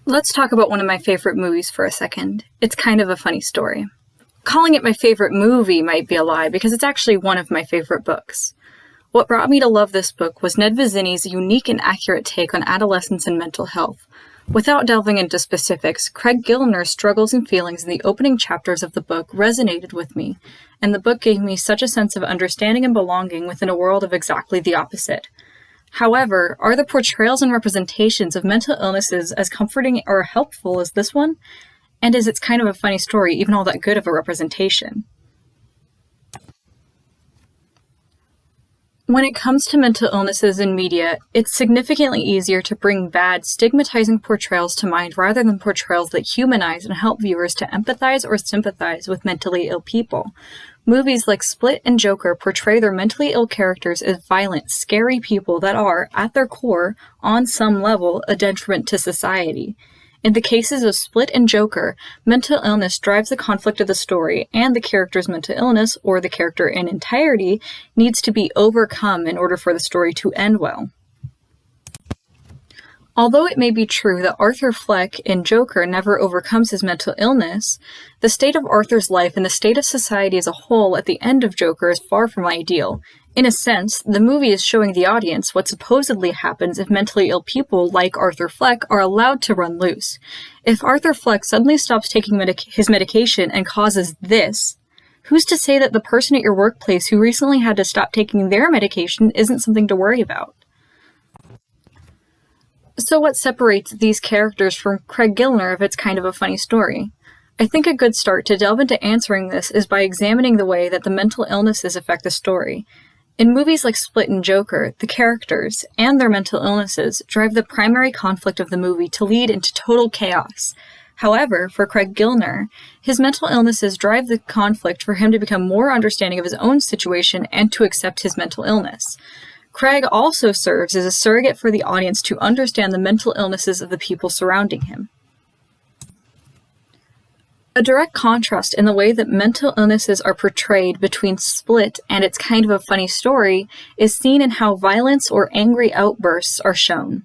Let's talk about one of my favorite movies for a second. It's kind of a funny story. Calling it my favorite movie might be a lie because it's actually one of my favorite books. What brought me to love this book was Ned Vizzini's unique and accurate take on adolescence and mental health. Without delving into specifics, Craig Gilner's struggles and feelings in the opening chapters of the book resonated with me, and the book gave me such a sense of understanding and belonging within a world of exactly the opposite. However, are the portrayals and representations of mental illnesses as comforting or helpful as this one? And is It's Kind of a Funny Story even all that good of a representation? When it comes to mental illnesses in media, it's significantly easier to bring bad, stigmatizing portrayals to mind rather than portrayals that humanize and help viewers to empathize or sympathize with mentally ill people. Movies like Split and Joker portray their mentally ill characters as violent, scary people that are, at their core, on some level, a detriment to society. In the cases of Split and Joker, mental illness drives the conflict of the story, and the character's mental illness, or the character in entirety, needs to be overcome in order for the story to end well. Although it may be true that Arthur Fleck in Joker never overcomes his mental illness, the state of Arthur's life and the state of society as a whole at the end of Joker is far from ideal. In a sense, the movie is showing the audience what supposedly happens if mentally ill people like Arthur Fleck are allowed to run loose. If Arthur Fleck suddenly stops taking his medication and causes this, who's to say that the person at your workplace who recently had to stop taking their medication isn't something to worry about? So what separates these characters from Craig Gilner if It's Kind of a Funny Story? I think a good start to delve into answering this is by examining the way that the mental illnesses affect the story. In movies like Split and Joker, the characters, and their mental illnesses, drive the primary conflict of the movie to lead into total chaos. However, for Craig Gilner, his mental illnesses drive the conflict for him to become more understanding of his own situation and to accept his mental illness. Craig also serves as a surrogate for the audience to understand the mental illnesses of the people surrounding him. A direct contrast in the way that mental illnesses are portrayed between Split and It's Kind of a Funny Story is seen in how violence or angry outbursts are shown.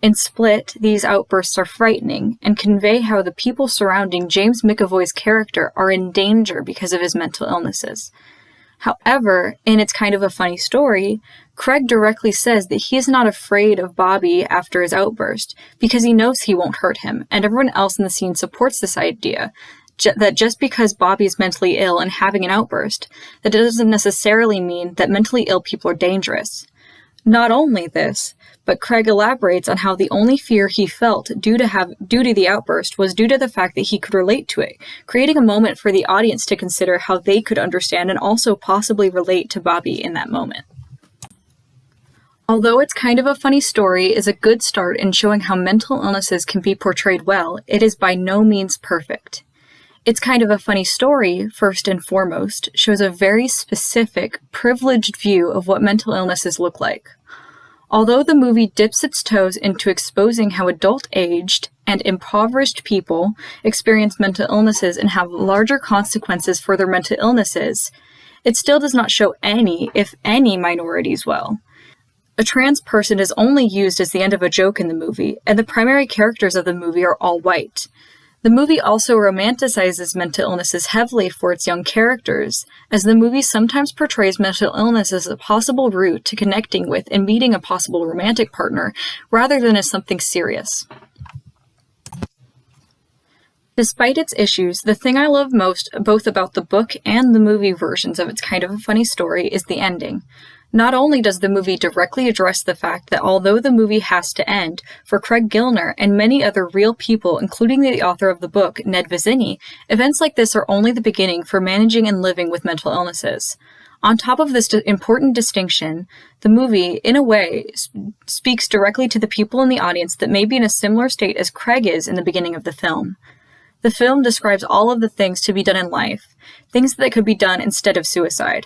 In Split, these outbursts are frightening and convey how the people surrounding James McAvoy's character are in danger because of his mental illnesses. However, in It's Kind of a Funny Story, Craig directly says that he is not afraid of Bobby after his outburst because he knows he won't hurt him, and everyone else in the scene supports this idea that just because Bobby is mentally ill and having an outburst, that doesn't necessarily mean that mentally ill people are dangerous. Not only this, but Craig elaborates on how the only fear he felt due to the outburst was due to the fact that he could relate to it, creating a moment for the audience to consider how they could understand and also possibly relate to Bobby in that moment. Although It's Kind of a Funny Story is a good start in showing how mental illnesses can be portrayed well, it is by no means perfect. It's Kind of a Funny Story, first and foremost, shows a very specific, privileged view of what mental illnesses look like. Although the movie dips its toes into exposing how adult-aged and impoverished people experience mental illnesses and have larger consequences for their mental illnesses, it still does not show any, if any, minorities well. A trans person is only used as the end of a joke in the movie, and the primary characters of the movie are all white. The movie also romanticizes mental illnesses heavily for its young characters, as the movie sometimes portrays mental illness as a possible route to connecting with and meeting a possible romantic partner, rather than as something serious. Despite its issues, the thing I love most both about the book and the movie versions of It's Kind of a Funny Story is the ending. Not only does the movie directly address the fact that although the movie has to end, for Craig Gilner and many other real people, including the author of the book, Ned Vizzini, events like this are only the beginning for managing and living with mental illnesses. On top of this important distinction, the movie, in a way, speaks directly to the people in the audience that may be in a similar state as Craig is in the beginning of the film. The film describes all of the things to be done in life, things that could be done instead of suicide.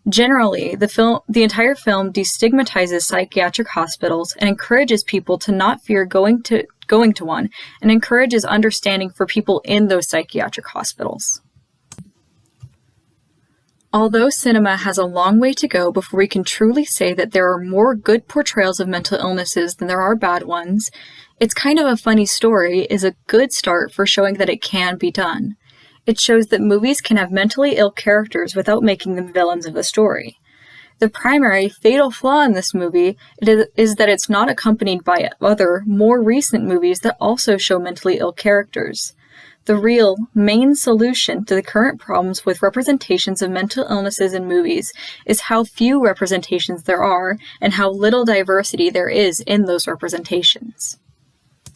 Generally, the entire film destigmatizes psychiatric hospitals and encourages people to not fear going to one, and encourages understanding for people in those psychiatric hospitals. Although cinema has a long way to go before we can truly say that there are more good portrayals of mental illnesses than there are bad ones, It's Kind of a Funny Story is a good start for showing that it can be done. It shows that movies can have mentally ill characters without making them villains of the story. The primary fatal flaw in this movie is that it's not accompanied by other, more recent movies that also show mentally ill characters. The real, main solution to the current problems with representations of mental illnesses in movies is how few representations there are and how little diversity there is in those representations.